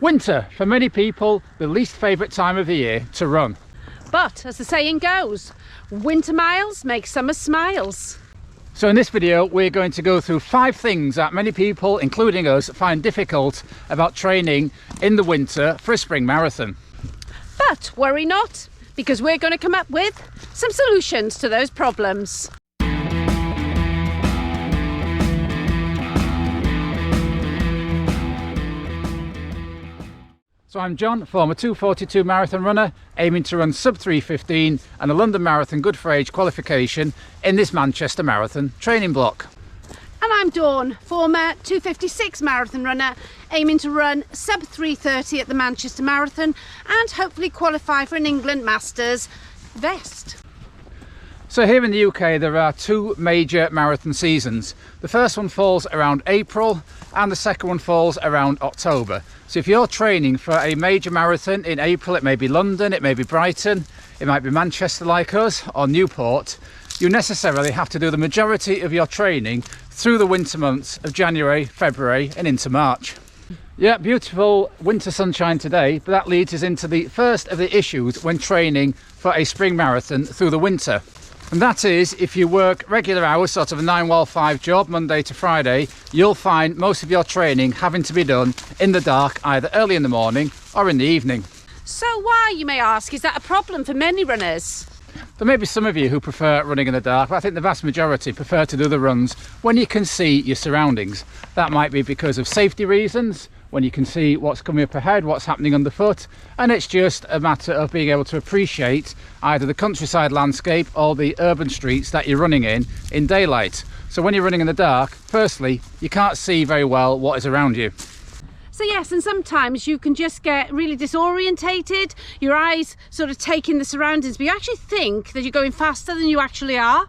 Winter, for many people, the least favourite time of the year to run. But, as the saying goes, winter miles make summer smiles. So in this video, we're going to go through 5 things that many people, including us, find difficult about training in the winter for a spring marathon. But worry not, because we're going to come up with some solutions to those problems. So I'm John, former 2:42 marathon runner, aiming to run sub 3:15 and a London Marathon Good for Age qualification in this Manchester Marathon training block. And I'm Dawn, former 2:56 marathon runner, aiming to run sub 3:30 at the Manchester Marathon and hopefully qualify for an England Masters vest. So here in the UK there are 2 major marathon seasons. The first one falls around April and the second one falls around October. So if you're training for a major marathon in April, it may be London, it may be Brighton, it might be Manchester like us, or Newport, you necessarily have to do the majority of your training through the winter months of January, February and into March. Yeah, beautiful winter sunshine today, but that leads us into the first of the issues when training for a spring marathon through the winter. And that is, if you work regular hours, sort of a 9-5 job, Monday to Friday, you'll find most of your training having to be done in the dark, either early in the morning or in the evening. So why, you may ask, is that a problem for many runners? There may be some of you who prefer running in the dark, but I think the vast majority prefer to do the runs when you can see your surroundings. That might be because of safety reasons, when you can see what's coming up ahead, what's happening underfoot, and it's just a matter of being able to appreciate either the countryside landscape or the urban streets that you're running in daylight. So when you're running in the dark, firstly, you can't see very well what is around you. So yes, and sometimes you can just get really disorientated, your eyes sort of take in the surroundings, but you actually think that you're going faster than you actually are.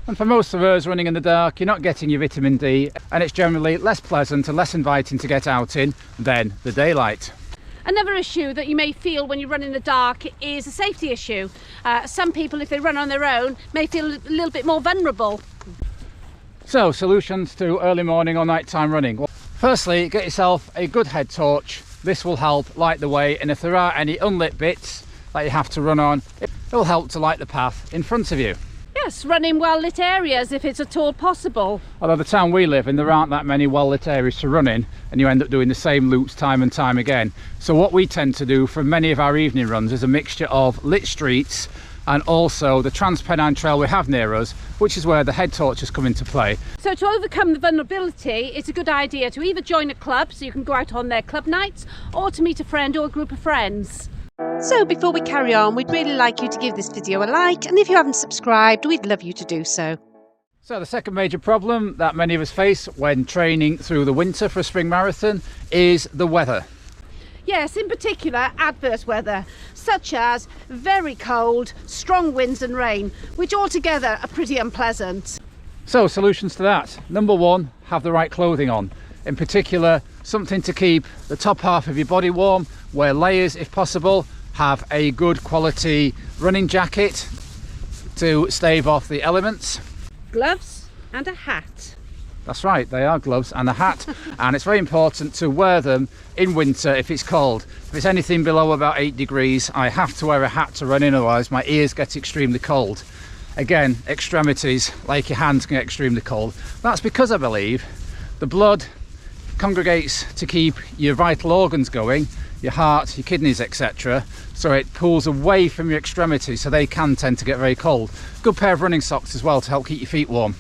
And for most of us running in the dark, you're not getting your vitamin D, and it's generally less pleasant and less inviting to get out in than the daylight. Another issue that you may feel when you run in the dark is a safety issue. Some people, if they run on their own, may feel a little bit more vulnerable. So, solutions to early morning or nighttime running. Well, firstly, get yourself a good head torch. This will help light the way, and if there are any unlit bits that you have to run on, it will help to light the path in front of you. Yes, run in well-lit areas if it's at all possible. Although the town we live in, there aren't that many well-lit areas to run in, and you end up doing the same loops time and time again. So what we tend to do for many of our evening runs is a mixture of lit streets and also the Transpennine Trail we have near us, which is where the head torches come into play. So to overcome the vulnerability, it's a good idea to either join a club, so you can go out on their club nights, or to meet a friend or a group of friends. So before we carry on, we'd really like you to give this video a like, and if you haven't subscribed, we'd love you to do so. So the second major problem that many of us face when training through the winter for a spring marathon is the weather. Yes, in particular adverse weather, such as very cold, strong winds and rain, which altogether are pretty unpleasant. So solutions to that. Number 1, have the right clothing on. In particular, something to keep the top half of your body warm, wear layers if possible, have a good quality running jacket to stave off the elements. Gloves and a hat. That's right, they are gloves and a hat, and it's very important to wear them in winter if it's cold. If it's anything below about 8 degrees, I have to wear a hat to run in, otherwise my ears get extremely cold. Again, extremities, like your hands, can get extremely cold. That's because I believe the blood congregates to keep your vital organs going, your heart, your kidneys, etc. So it pulls away from your extremities, so they can tend to get very cold. Good pair of running socks as well to help keep your feet warm.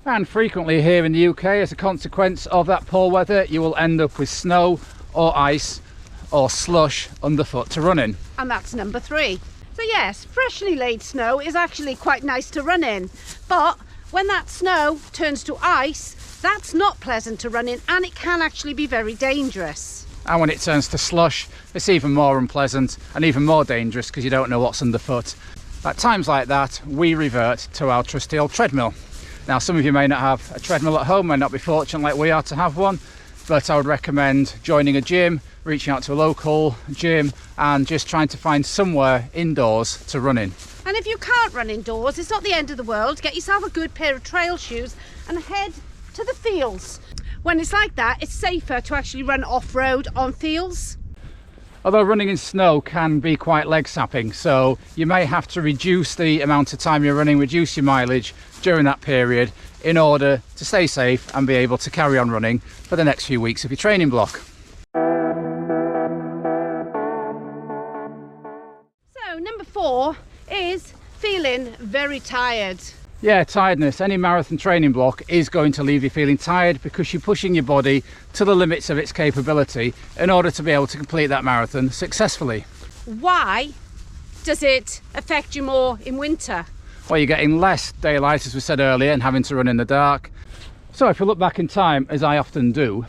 And frequently here in the UK, as a consequence of that poor weather, you will end up with snow or ice or slush underfoot to run in. And that's number 3. So yes, freshly laid snow is actually quite nice to run in, but when that snow turns to ice, that's not pleasant to run in, and it can actually be very dangerous. And when it turns to slush, it's even more unpleasant and even more dangerous because you don't know what's underfoot. At times like that, we revert to our trusty old treadmill. Now, some of you may not have a treadmill at home, may not be fortunate like we are to have one, but I would recommend joining a gym, reaching out to a local gym and just trying to find somewhere indoors to run in. And if you can't run indoors, it's not the end of the world. Get yourself a good pair of trail shoes and head to the fields. When it's like that, it's safer to actually run off-road on fields. Although running in snow can be quite leg sapping, so you may have to reduce the amount of time you're running, reduce your mileage during that period in order to stay safe and be able to carry on running for the next few weeks of your training block. So number 4 is feeling very tired. Yeah, tiredness. Any marathon training block is going to leave you feeling tired because you're pushing your body to the limits of its capability in order to be able to complete that marathon successfully. Why does it affect you more in winter? Well, you're getting less daylight, as we said earlier, and having to run in the dark. So if you look back in time, as I often do,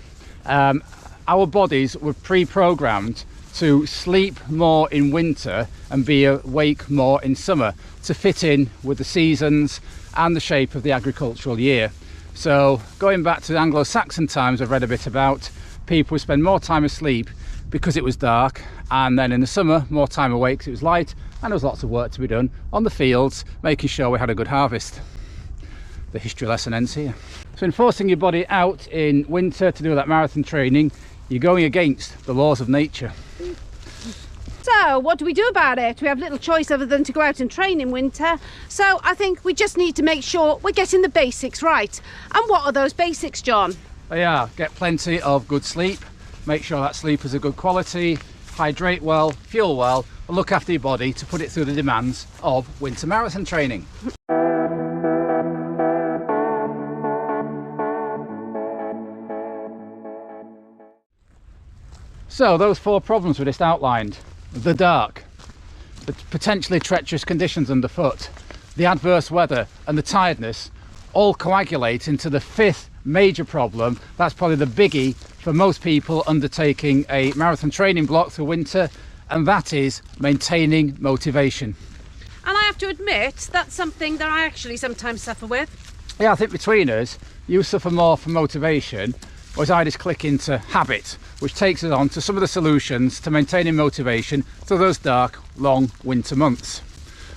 our bodies were pre-programmed to sleep more in winter and be awake more in summer to fit in with the seasons and the shape of the agricultural year. So going back to the Anglo-Saxon times, I've read a bit about, people would spend more time asleep because it was dark, and then in the summer more time awake because it was light, and there was lots of work to be done on the fields making sure we had a good harvest. The history lesson ends here. So in forcing your body out in winter to do that marathon training, you're going against the laws of nature. So what do we do about it? We have little choice other than to go out and train in winter. So I think we just need to make sure we're getting the basics right. And what are those basics, John? They are: get plenty of good sleep, make sure that sleep is of good quality, hydrate well, fuel well, and look after your body to put it through the demands of winter marathon training. So those 4 problems we just outlined: the dark, the potentially treacherous conditions underfoot, the adverse weather and the tiredness all coagulate into the 5th major problem. That's probably the biggie for most people undertaking a marathon training block through winter, and that is maintaining motivation. And I have to admit, that's something that I actually sometimes suffer with. Yeah, I think between us, you suffer more from motivation, whereas I just click into habit, which takes us on to some of the solutions to maintaining motivation through those dark, long winter months.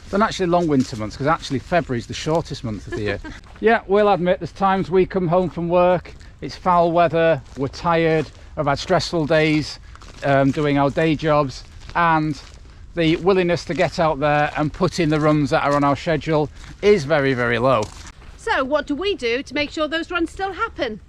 They're not actually long winter months, because actually February is the shortest month of the year. Yeah, we'll admit there's times we come home from work, it's foul weather, we're tired, we've had stressful days doing our day jobs, and the willingness to get out there and put in the runs that are on our schedule is very, very low. So what do we do to make sure those runs still happen?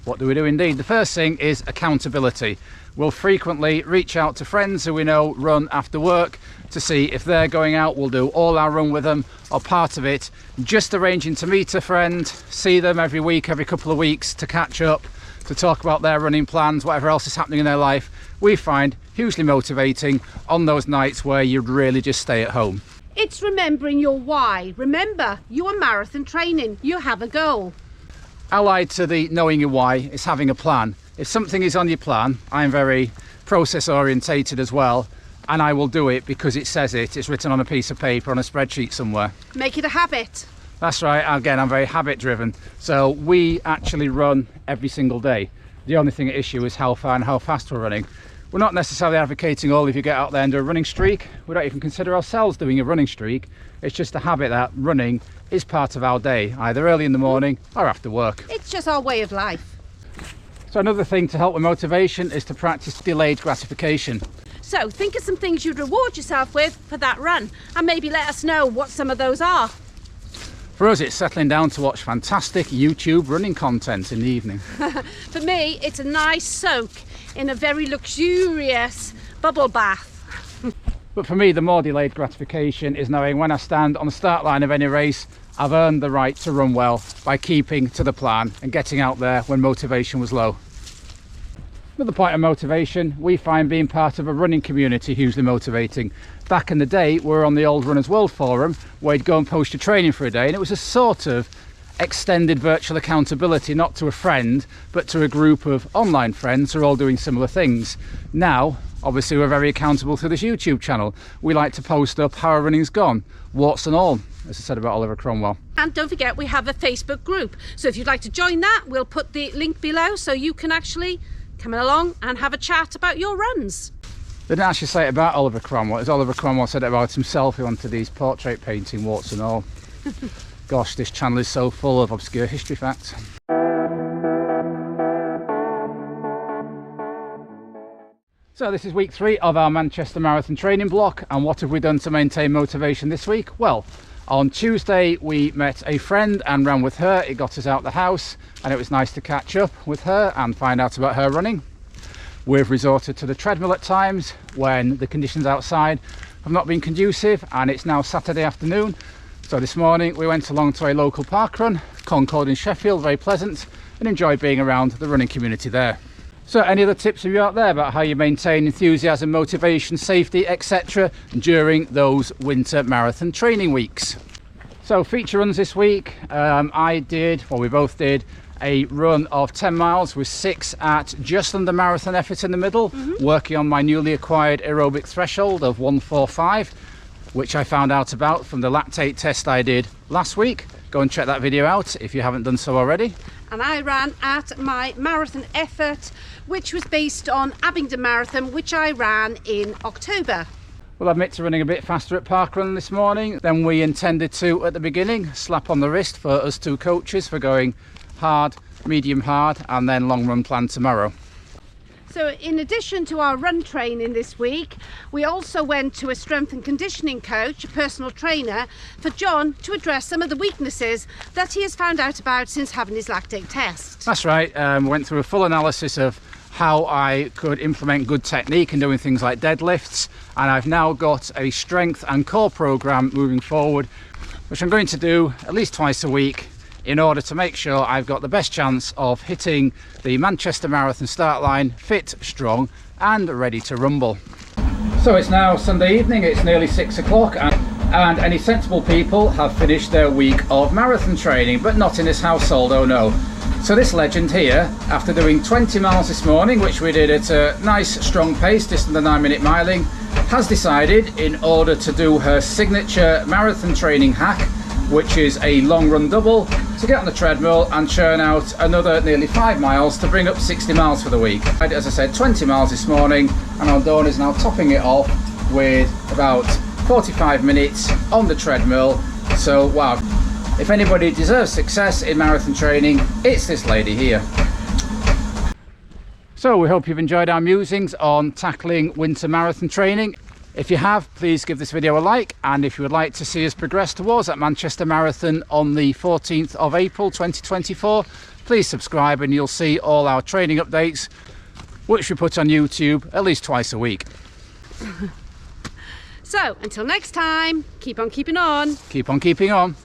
What do we do indeed? The first thing is accountability. We'll frequently reach out to friends who we know run after work to see if they're going out. We'll do all our run with them or part of it, just arranging to meet a friend, see them every week, every couple of weeks to catch up, to talk about their running plans, whatever else is happening in their life. We find hugely motivating on those nights where you'd really just stay at home. It's remembering your why. Remember, you are marathon training, you have a goal. Allied to the knowing your why is having a plan. If something is on your plan, I'm very process orientated as well, and I will do it because it says it's written on a piece of paper on a spreadsheet somewhere. Make it a habit. That's right. Again, I'm very habit driven, so we actually run every single day. The only thing at issue is how far and how fast we're running. We're not necessarily advocating all of you get out there and do a running streak. We don't even consider ourselves doing a running streak. It's just a habit that running is part of our day, either early in the morning or after work. It's just our way of life. So another thing to help with motivation is to practice delayed gratification. So think of some things you'd reward yourself with for that run, and maybe let us know what some of those are. For us, it's settling down to watch fantastic YouTube running content in the evening. For me, it's a nice soak in a very luxurious bubble bath. But for me, the more delayed gratification is knowing when I stand on the start line of any race, I've earned the right to run well by keeping to the plan and getting out there when motivation was low. Another point of motivation, we find being part of a running community hugely motivating. Back in the day, we were on the old Runners World Forum, where you'd go and post your training for a day, and it was a sort of extended virtual accountability, not to a friend, but to a group of online friends who are all doing similar things. Now, obviously, we're very accountable through this YouTube channel. We like to post up how our running's gone, warts and all, as I said about Oliver Cromwell. And don't forget, we have a Facebook group. So if you'd like to join that, we'll put the link below so you can actually come along and have a chat about your runs. They didn't actually say it about Oliver Cromwell. As Oliver Cromwell said it about himself, he wanted these portrait painting warts and all. Gosh, this channel is so full of obscure history facts. So this is week 3 of our Manchester Marathon training block, and what have we done to maintain motivation this week? Well, on Tuesday we met a friend and ran with her. It got us out the house and it was nice to catch up with her and find out about her running. We've resorted to the treadmill at times when the conditions outside have not been conducive, and it's now Saturday afternoon. So this morning we went along to a local park run, Concord in Sheffield, very pleasant, and enjoyed being around the running community there. So any other tips from you out there about how you maintain enthusiasm, motivation, safety, etc. during those winter marathon training weeks? So feature runs this week. We both did a run of 10 miles with 6 at just under marathon effort in the middle, working on my newly acquired aerobic threshold of 145, which I found out about from the lactate test I did last week. Go and check that video out if you haven't done so already. And I ran at my marathon effort, which was based on Abingdon Marathon, which I ran in October. We'll admit to running a bit faster at parkrun this morning than we intended to at the beginning. Slap on the wrist for us two coaches for going hard, medium hard, and then long run plan tomorrow. So in addition to our run training this week, we also went to a strength and conditioning coach, a personal trainer, for John to address some of the weaknesses that he has found out about since having his lactate test. That's right. Went through a full analysis of how I could implement good technique in doing things like deadlifts, and I've now got a strength and core program moving forward, which I'm going to do at least twice a week in order to make sure I've got the best chance of hitting the Manchester Marathon start line fit, strong and ready to rumble. So it's now Sunday evening, it's nearly 6 o'clock, and any sensible people have finished their week of marathon training, but not in this household, oh no. So this legend here, after doing 20 miles this morning, which we did at a nice strong pace, just under 9-minute miling, has decided, in order to do her signature marathon training hack, which is a long run double, to get on the treadmill and churn out another nearly 5 miles to bring up 60 miles for the week. As I said, 20 miles this morning, and our Dawn is now topping it off with about 45 minutes on the treadmill. So wow, if anybody deserves success in marathon training, it's this lady here. So we hope you've enjoyed our musings on tackling winter marathon training. If you have, please give this video a like, and if you would like to see us progress towards that Manchester Marathon on the 14th of April 2024, please subscribe and you'll see all our training updates, which we put on YouTube at least twice a week. So until next time, keep on keeping on. Keep on keeping on.